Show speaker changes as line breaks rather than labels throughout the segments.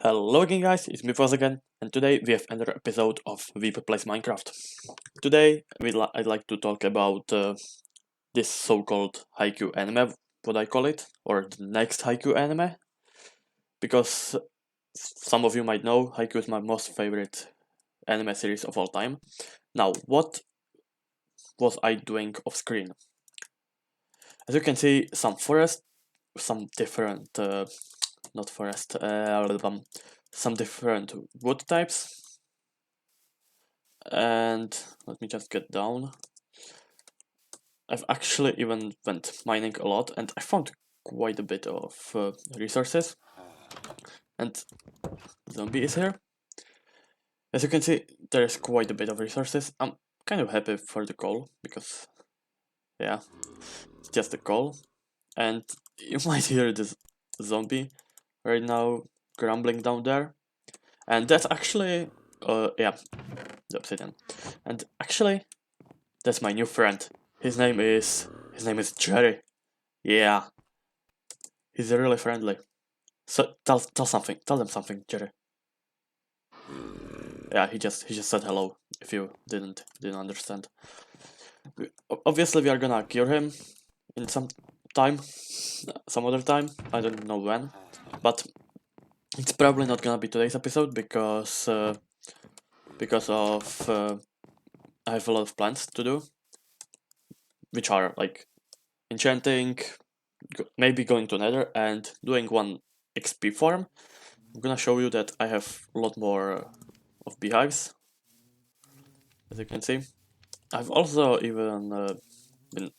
Hello again guys, it's Pivos again, and today we have another episode of Weeb Plays Minecraft. Today I'd like to talk about this so-called Haikyuu anime, what I call it, or the next Haikyuu anime, because some of you might know Haikyuu is my most favorite anime series of all time. Now, what was I doing off screen? As you can see, some forest, some different, not forest, some different wood types. And let me just get down. I've actually even went mining a lot and I found quite a bit of resources. And zombie is here. As you can see, there's quite a bit of resources. I'm kind of happy for the coal because, yeah, it's just a coal. And you might hear this zombie right now grumbling down there. And that's actually, yeah, the obsidian. And actually, that's my new friend. His name is Jerry. Yeah, he's really friendly. So tell them something, Jerry. Yeah, he just said hello. If you didn't understand, obviously we are gonna cure him in some time, some other time. I don't know when, but it's probably not gonna be today's episode because of I have a lot of plans to do, which are like enchanting, maybe going to Nether and doing one XP farm. I'm gonna show you that I have a lot more of beehives, as you can see. I've also even been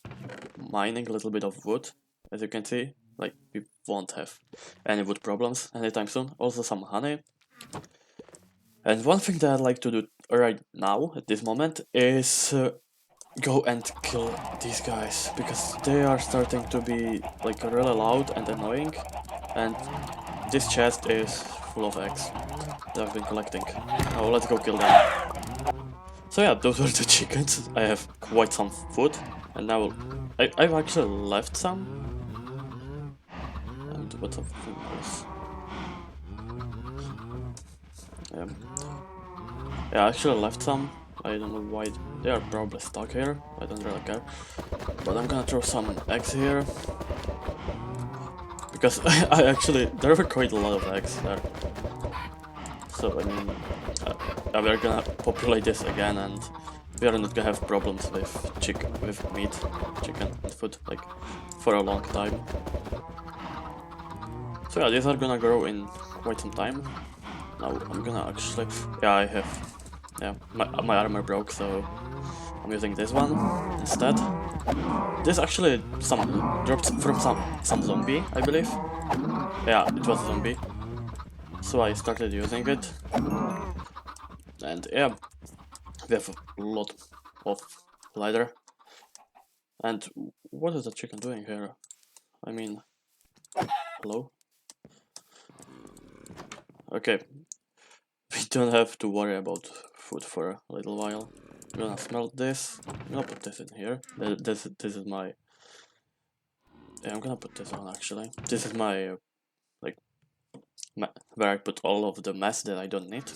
mining a little bit of wood, as you can see. Like, we won't have any wood problems anytime soon. Also some honey. And one thing that I'd like to do right now, at this moment, is go and kill these guys, because they are starting to be like really loud and annoying. And this chest is full of eggs that I've been collecting. Now let's go kill them. So yeah, those were the chickens. I have quite some food, and now I've actually left some. And what's up with this? Yeah, I actually left some. I don't know why they are probably stuck here. I don't really care. But I'm gonna throw some eggs here. Because I actually, there were quite a lot of eggs there. So I mean, we're gonna populate this again, and we are not gonna have problems with meat, chicken, and food like for a long time. So yeah, these are gonna grow in quite some time. Now I'm gonna actually, yeah, my armor broke, so I'm using this one instead. This actually dropped from some zombie, I believe. Yeah, it was a zombie. So I started using it, and yeah, we have a lot of leather. And what is the chicken doing here? I mean, hello? Okay, we don't have to worry about food for a little while. I'm gonna smelt this. I'm gonna put this in here. This is my... Yeah, I'm gonna put this on actually. This is my, like, where I put all of the mess that I don't need.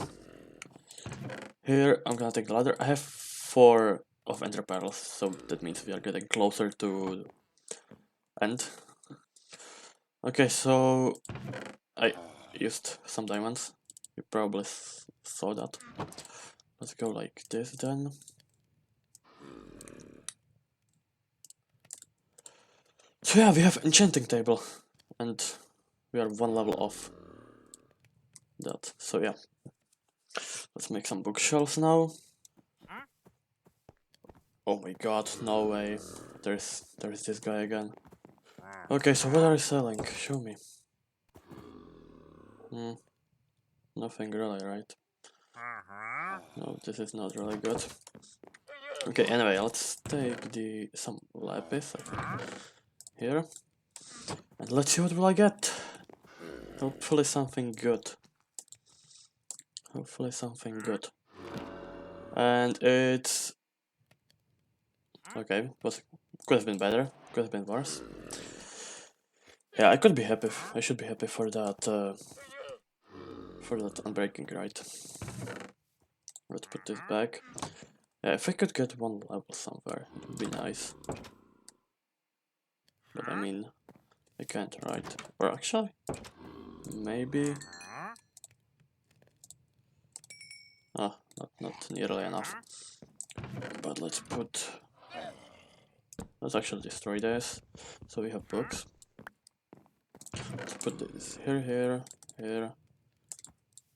Here, I'm gonna take the ladder. I have 4 of ender pearls, so that means we are getting closer to end. Okay, so I used some diamonds. You probably saw that. Let's go like this then. So yeah, we have enchanting table, and we are 1 level off that. So yeah, let's make some bookshelves now. Oh my god, no way. There's this guy again. Okay, so what are you selling? Show me. Nothing really, right? No, this is not really good. Okay, anyway, let's take some lapis, I think, here. And let's see what will I get. Hopefully something good. Hopefully something good. And it's... Okay, could have been better, could have been worse. Yeah, I could be happy. I should be happy for that for that unbreaking, right? Let's put this back. Yeah, if I could get one level somewhere, it would be nice. But I mean, I can't, right? Or actually, maybe. Ah, not nearly enough. But let's actually destroy this. So we have books. Let's put this here.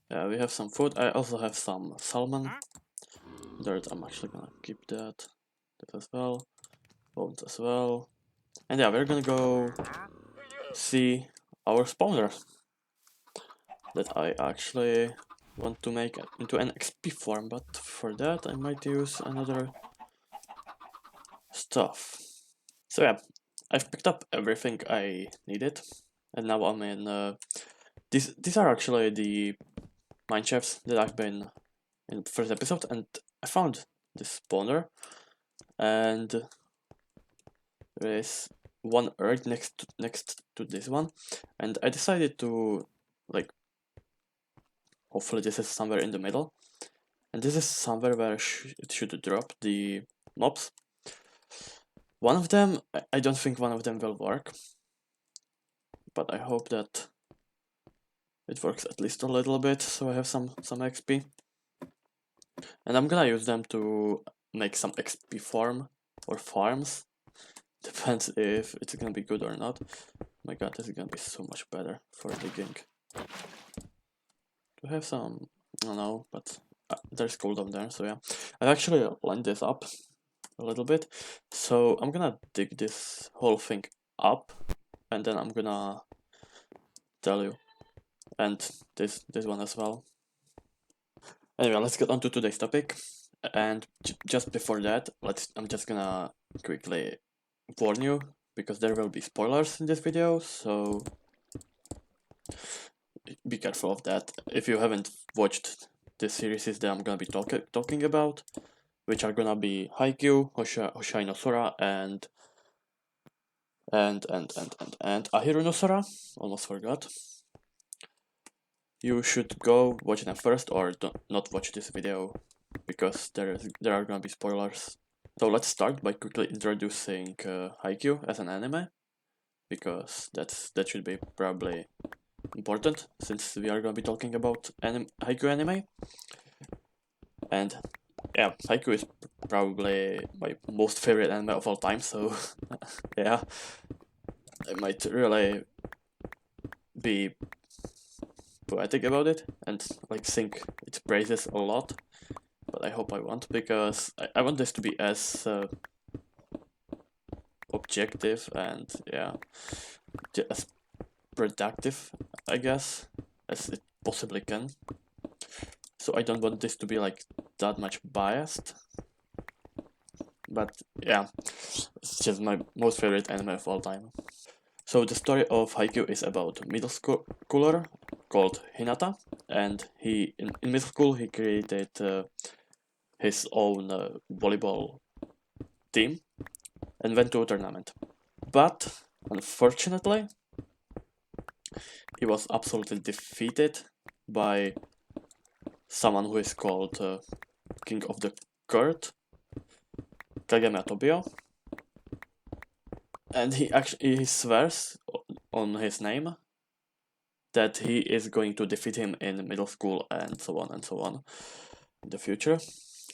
Yeah, we have some food. I also have some salmon. Dirt, I'm actually gonna keep that. That as well. Bones as well. And yeah, we're gonna go see our spawner that I actually want to make into an XP form, but for that I might use another stuff. So yeah, I've picked up everything I needed, and now I'm in. These are actually the mine shafts that I've been in the first episode, and I found this spawner, and there is one earth next to this one, and I decided to like. Hopefully, this is somewhere in the middle, and this is somewhere where it should drop the mobs. One of them, I don't think one of them will work, but I hope that it works at least a little bit, so I have some XP. And I'm gonna use them to make some XP farm or farms. Depends if it's gonna be good or not. My god, this is gonna be so much better for digging. To have some, I don't know, but there's cooldown there, so yeah. I've actually lined this up a little bit, so I'm gonna dig this whole thing up, and then I'm gonna tell you, and this one as well. Anyway, let's get on to today's topic, and just before that, I'm just gonna quickly warn you, because there will be spoilers in this video, so be careful of that. If you haven't watched the series that I'm gonna be talking about, which are gonna be Haikyuu, Hoshai no Sora, and Ahiru no Sora, almost forgot. You should go watch them first, or not watch this video, because there are gonna be spoilers. So let's start by quickly introducing Haikyuu as an anime, because that should be probably important, since we are gonna be talking about Haikyuu anime. And yeah, Haikyuu is probably my most favorite anime of all time, so yeah, I might really be poetic about it and like sing its praises a lot, but I hope I won't, because I want this to be as objective and yeah, as productive, I guess, as it possibly can. So I don't want this to be like that much biased, but yeah, it's just my most favorite anime of all time. So the story of Haikyuu is about a middle schooler called Hinata, and in middle school he created his own volleyball team and went to a tournament. But unfortunately, he was absolutely defeated by someone who is called King of the Court, Kagame Tobio, and he swears on his name that he is going to defeat him in middle school and so on in the future.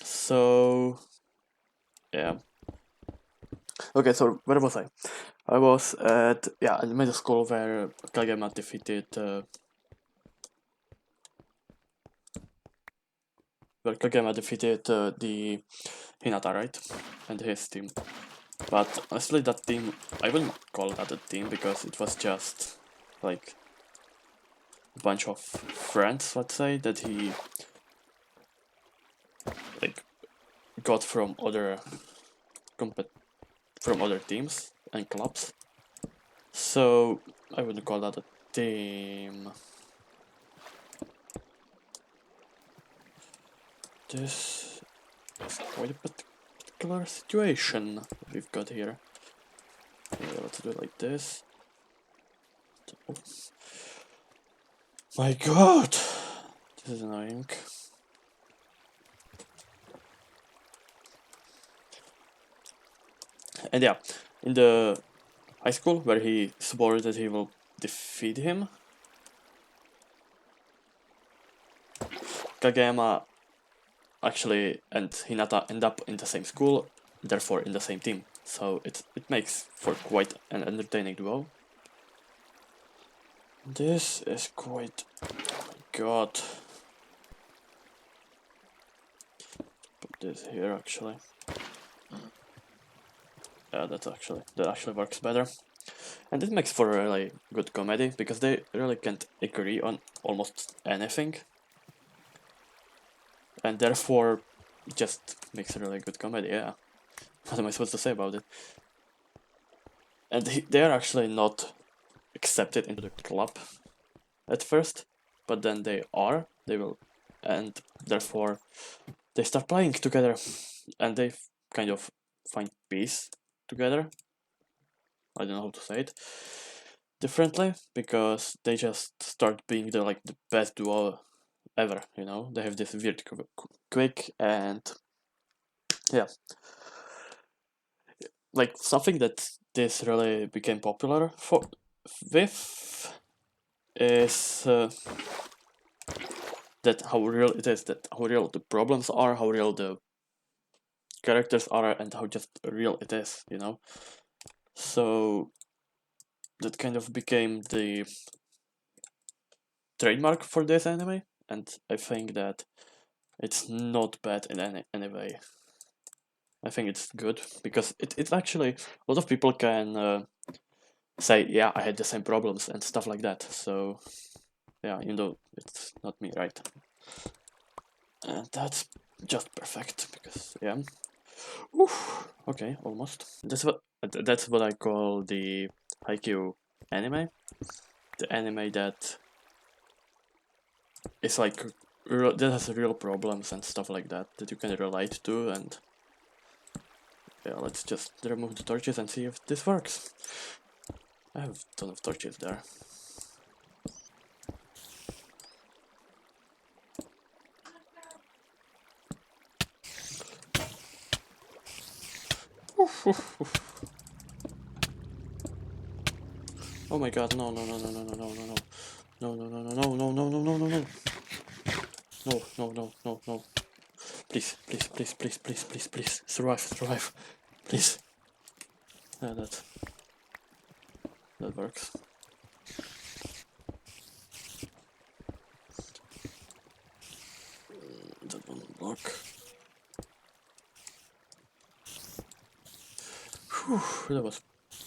So yeah. Okay, so where was I? I was at in middle school where Kagema defeated the Hinata, right? And his team. But honestly, that team, I wouldn't call that a team, because it was just like a bunch of friends, let's say, that he like got from other teams and clubs. So I wouldn't call that a team. This is quite a particular situation we've got here. Okay, let's do it like this. Oh. My god! This is annoying. And yeah, in the high school where he swore that he will defeat him, Kageyama actually and Hinata end up in the same school, therefore in the same team. So it makes for quite an entertaining duo. This is quite... oh my god. Put this here actually. Yeah, that actually works better. And it makes for a really good comedy, because they really can't agree on almost anything. And therefore, it just makes a really good comedy, yeah. What am I supposed to say about it? And they are actually not accepted into the club at first, but then they will, and therefore they start playing together, and they kind of find peace together. I don't know how to say it differently, because they just start being the best duo ever, you know? They have this weird quick, and yeah, like something that this really became popular with is that how real it is, that how real the problems are, how real the characters are, and how just real it is, you know? So that kind of became the trademark for this anime, and I think that it's not bad in any way. I think it's good, because it's actually, a lot of people can say, yeah, I had the same problems and stuff like that. So yeah, even though it's not me, right? And that's just perfect, because yeah. Oof, okay, almost. That's what I call the Haikyuu anime. The anime that is like that has real problems and stuff like that you can relate to. And yeah, let's just remove the torches and see if this works. I have a ton of torches there. Oh my god, no, no, no, no, no, no, no, no, no. No, no, no, no, no, no, no, no, no, no, no. No, no, no, no, no. Please, please, please, please, please, please, please. Survive. Please. Yeah, that works. That one block. Whew, that was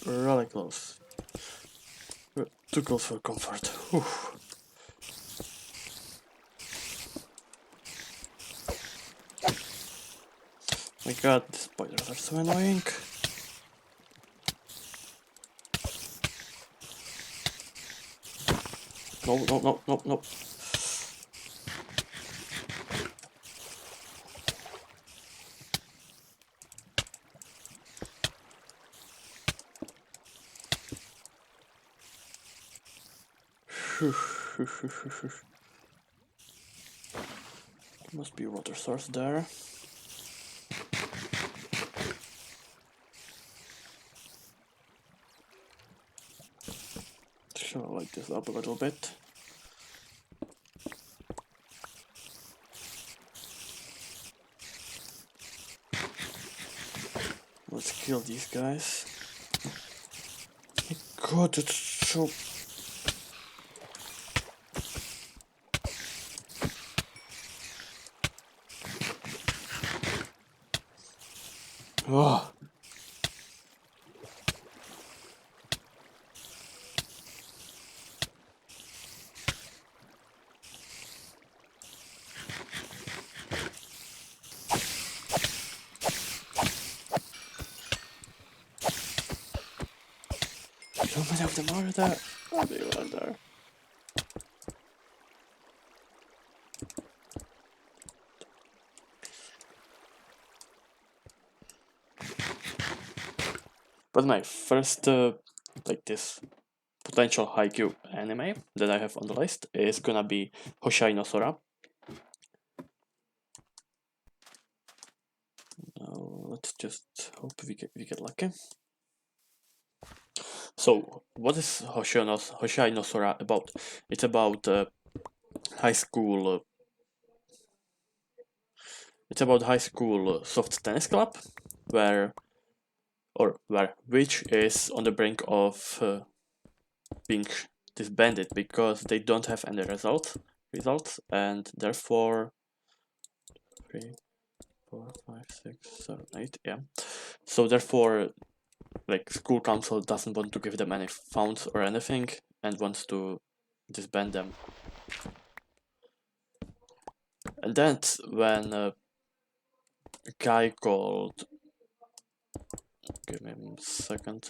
really close. Too close for comfort. Whew. My god, the spiders are so annoying. No, no, no, no, no. Must be a water source there. Shall I light this up a little bit? Let's kill these guys. God, it's so... Oh. So many of them are there. Oh, they are there. But my first, like this potential Haikyuu anime that I have on the list is gonna be Hoshai no Sora. Let's just hope we get lucky. So, what is Hoshai no Sora about? It's about high school. It's about high school soft tennis club, which is on the brink of being disbanded because they don't have any results, and therefore 3, 4, 5, 6, 7, 8, yeah. So therefore, like, school council doesn't want to give them any funds or anything and wants to disband them. And that's when a guy called, give me a second,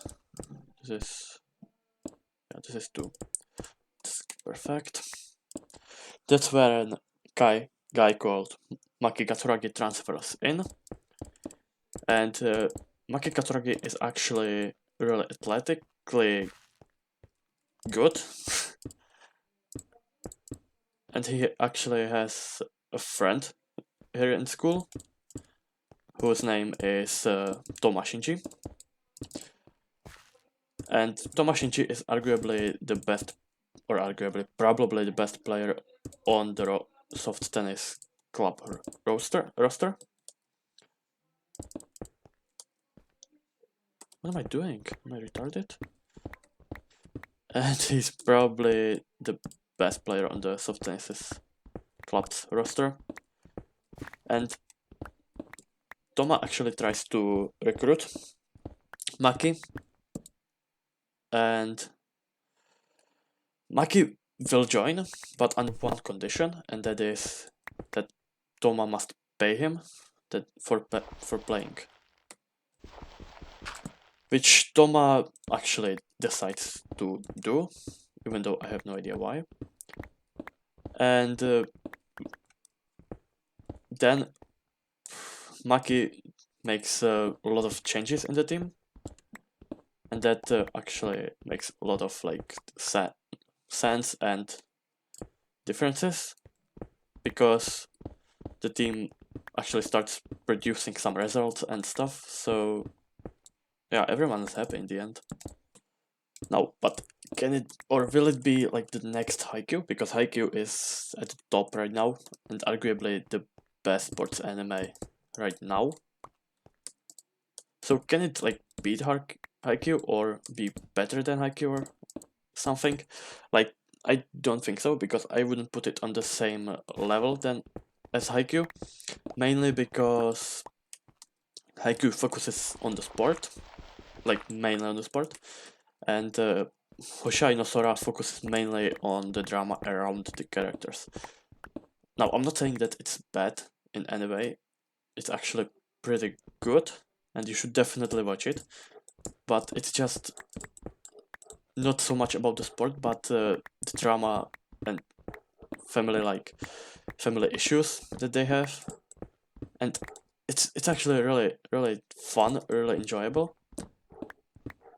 this is 2. It's perfect. That's when guy called Maki Katsuragi transfers in, and Maki Katsuragi is actually really athletically good, and he actually has a friend here in school whose name is Toma Shinji. And Toma Shinji is arguably the best, or probably the best player on the soft tennis club roster. What am I doing? Am I retarded? And he's probably the best player on the soft tennis club's roster. And Toma actually tries to recruit Maki, and Maki will join, but on one condition, and that is that Toma must pay him for playing. Which Toma actually decides to do, even though I have no idea why. And then Maki makes a lot of changes in the team, and that actually makes a lot of like sense and differences, because the team actually starts producing some results and stuff. So yeah, everyone is happy in the end. Now, but can it, or will it be like the next Haikyuu? Because Haikyuu is at the top right now, and arguably the best sports anime right now. So can it like beat Haikyuu or be better than Haikyuu or something? Like, I don't think so, because I wouldn't put it on the same level as Haikyuu, mainly because Haikyuu focuses on the sport, like mainly on the sport, and Hoshai no Sora focuses mainly on the drama around the characters. Now, I'm not saying that it's bad in any way. It's actually pretty good, and you should definitely watch it. But it's just not so much about the sport, but the drama and family issues that they have. And it's actually really fun, really enjoyable.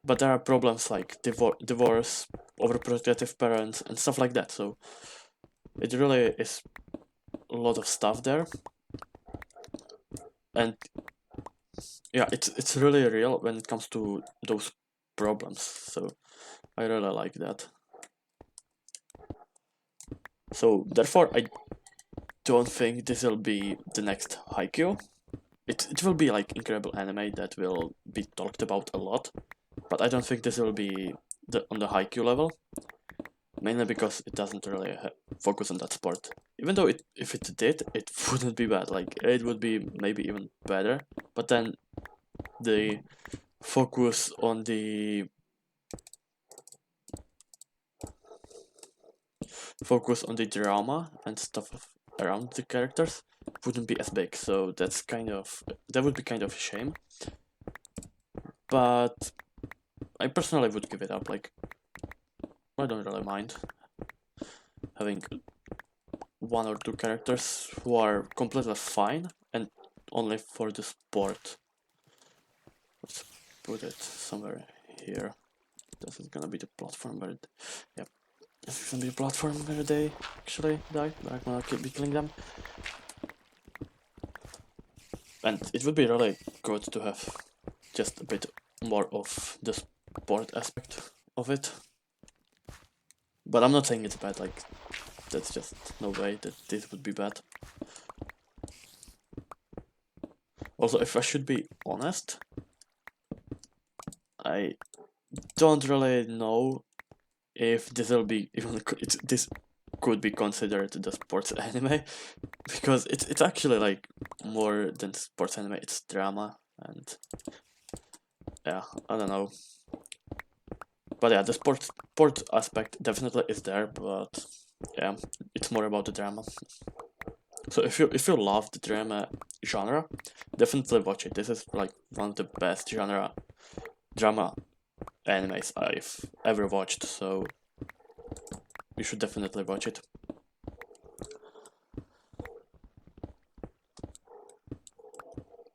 But there are problems like divorce, overprotective parents, and stuff like that. So it really is a lot of stuff there, and yeah, it's really real when it comes to those problems. So I really like that. So therefore, I don't think this will be the next Haikyuu. It will be like incredible anime that will be talked about a lot, but I don't think this will be on the Haikyuu level. Mainly because it doesn't really focus on that sport. Even though if it did, it wouldn't be bad. Like, it would be maybe even better. But then the focus on the drama and stuff around the characters wouldn't be as big. So that would be kind of a shame. But I personally would give it up. Like, I don't really mind having 1 or 2 characters who are completely fine and only for the sport. Let's put it somewhere here. This is gonna be the platform where this is gonna be the platform where they actually die, but I'm gonna be killing them. And it would be really good to have just a bit more of the sport aspect of it. But I'm not saying it's bad, like, that's just no way that this would be bad. Also, if I should be honest, I don't really know if this will be even this could be considered the sports anime, because it's actually like more than sports anime. It's drama, and yeah, I don't know. But yeah, the sport aspect definitely is there, but yeah, it's more about the drama. So if you love the drama genre, definitely watch it. This is like one of the best drama animes I've ever watched, so you should definitely watch it.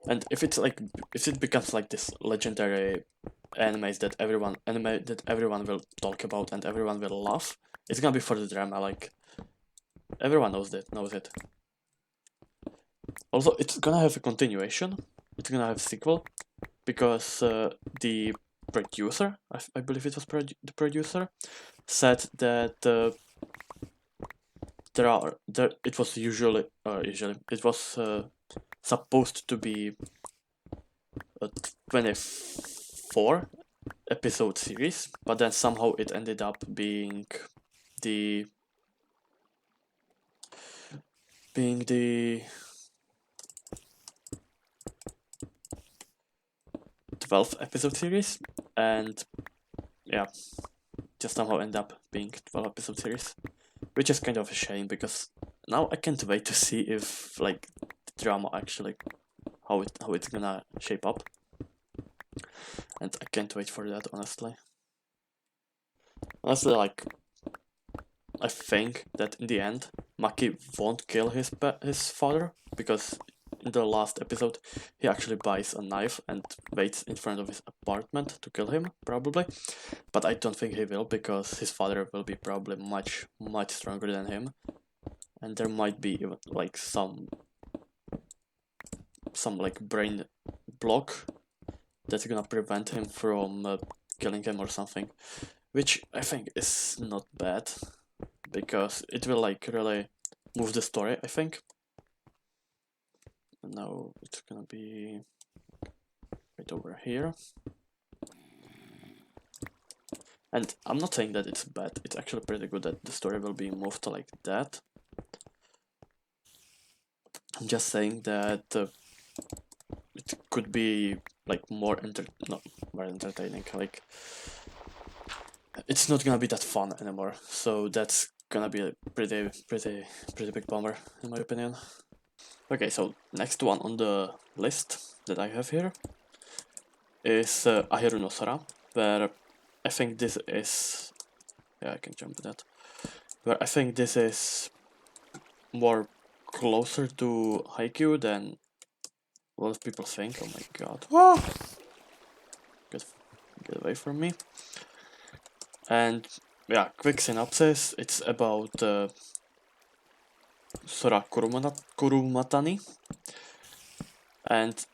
And if it becomes like this legendary anime that everyone will talk about and everyone will love, it's gonna be for the drama. Like everyone knows it. Also, it's gonna have a continuation. It's gonna have a sequel because the producer, I believe it was the producer, said that it was usually it was supposed to be a 24 episode series, but then somehow it ended up being the 12 episode series, and yeah, just somehow end up being 12 episode series, which is kind of a shame because now I can't wait to see if like the drama actually how it's gonna shape up, and I can't wait for that honestly. Honestly, like I think that in the end Maki won't kill his father because in the last episode he actually buys a knife and waits in front of his apartment to kill him probably, but I don't think he will because his father will be probably much stronger than him, and there might be even like some like brain block that's gonna prevent him from killing him or something, which I think is not bad because it will like really move the story, I think. And now it's gonna be right over here. And I'm not saying that it's bad, it's actually pretty good that the story will be moved like that. I'm just saying that it could be like more entertaining, like it's not gonna be that fun anymore, so that's gonna be a pretty big bummer in my opinion. Okay, so next one on the list that I have here is Ahiru no Sora, where I think this is... yeah, I can jump to that. Where I think this is more closer to Haikyuu than a lot of people think. Oh my god. Ah! Get away from me. And yeah, quick synopsis. It's about Sora Kurumatani and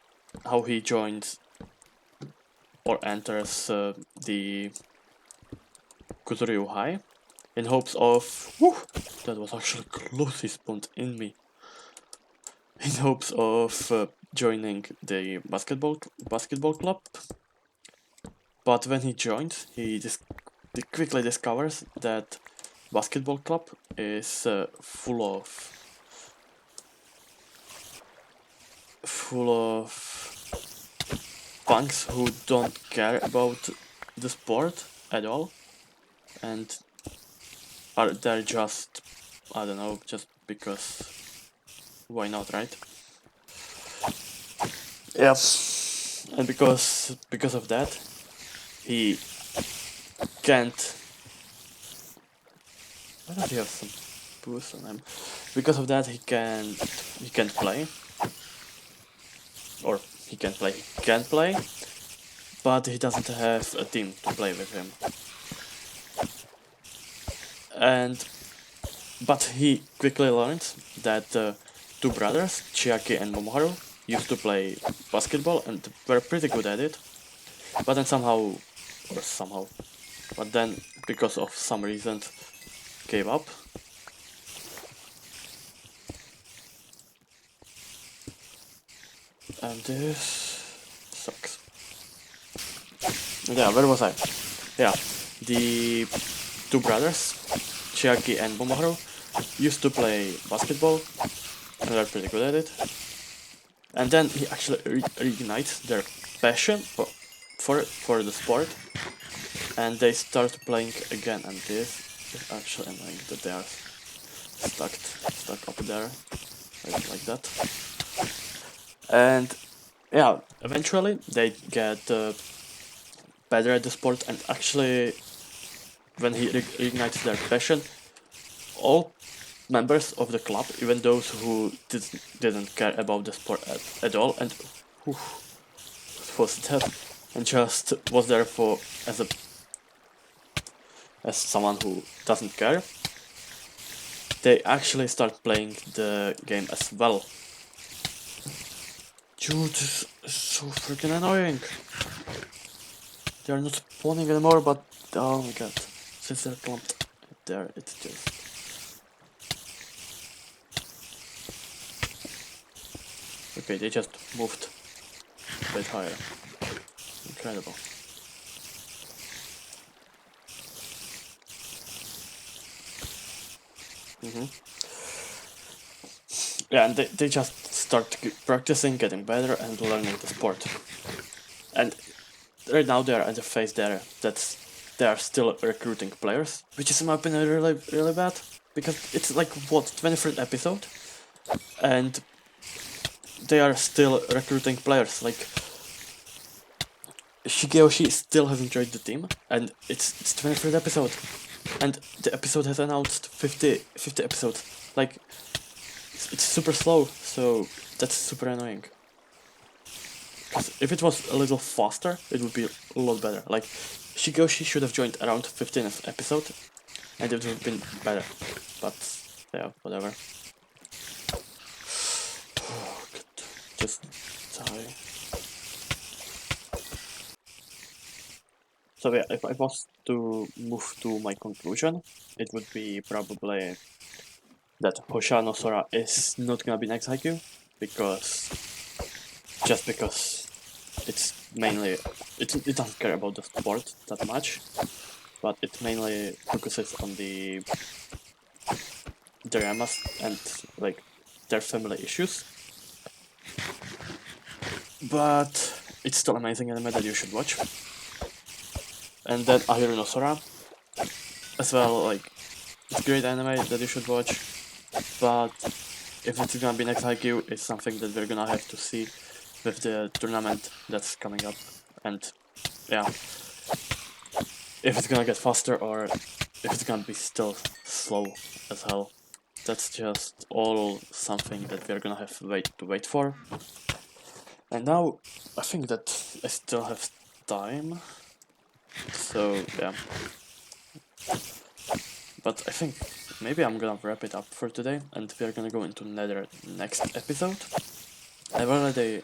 how he joins or enters the Kusuryu High in hopes of... whew, that was actually close, he spawned in me. In hopes of joining the basketball club. But when he joins, he quickly discovers that basketball club is full of punks who don't care about the sport at all and are there just, I don't know, just because why not, right? Yeah, and because of that he can't... why don't he have some boost on him? Because of that he can't play, or he can't play, but he doesn't have a team to play with him. But he quickly learns that two brothers, Chiaki and Momoharu, used to play basketball and were pretty good at it, but then but then because of some reasons gave up. And this sucks. Yeah, where was I? Yeah, the two brothers, Chiaki and Momoharu, used to play basketball and they're pretty good at it. And then he actually reignites their passion for the sport, and they start playing again. And this is actually annoying that they are stuck up there, like that. And yeah, eventually they get better at the sport, and actually, when he reignites their passion, all members of the club, even those who didn't care about the sport at all, and who was dead, and just was there for as someone who doesn't care, they actually start playing the game as well. Dude, this is so freaking annoying. They are not spawning anymore, but oh my god, since they're clumped there, it's just. Okay, they just moved a bit higher. Incredible. Yeah, and they just start practicing, getting better, and learning the sport. And right now they are at the phase there that they are still recruiting players, which is in my opinion really bad, because it's like what, 23rd episode, and they are still recruiting players. Like Shigeyoshi still hasn't joined the team, and it's 23rd episode, and the episode has announced 50 episodes. Like it's super slow, so that's super annoying. Because if it was a little faster, it would be a lot better. Like Shigeyoshi should have joined around 15th episode, and it would have been better. But yeah, whatever. Oh, God. Just die. So yeah, if I was to move to my conclusion, it would be probably that Hoshano Sora is not gonna be next Haikyuu, because it's mainly it doesn't care about the sport that much, but it mainly focuses on the dramas and like their family issues. But it's still amazing anime that you should watch. And then Ahiru no Sora as well, like it's great anime that you should watch, but if it's gonna be next Haikyuu, it's something that we're gonna have to see with the tournament that's coming up. And yeah, if it's gonna get faster or if it's gonna be still slow as hell, that's just all something that we're gonna have to wait for. And now I think that I still have time, so yeah. But I think maybe I'm gonna wrap it up for today, and we're gonna go into another next episode. I've already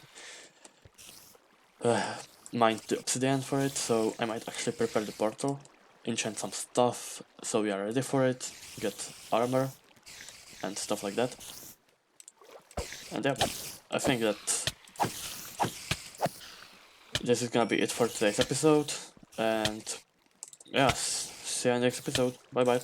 mined the obsidian for it, so I might actually prepare the portal, enchant some stuff, so we are ready for it, get armor, and stuff like that. And yeah, I think that this is gonna be it for today's episode, and yeah, see you in the next episode. Bye bye.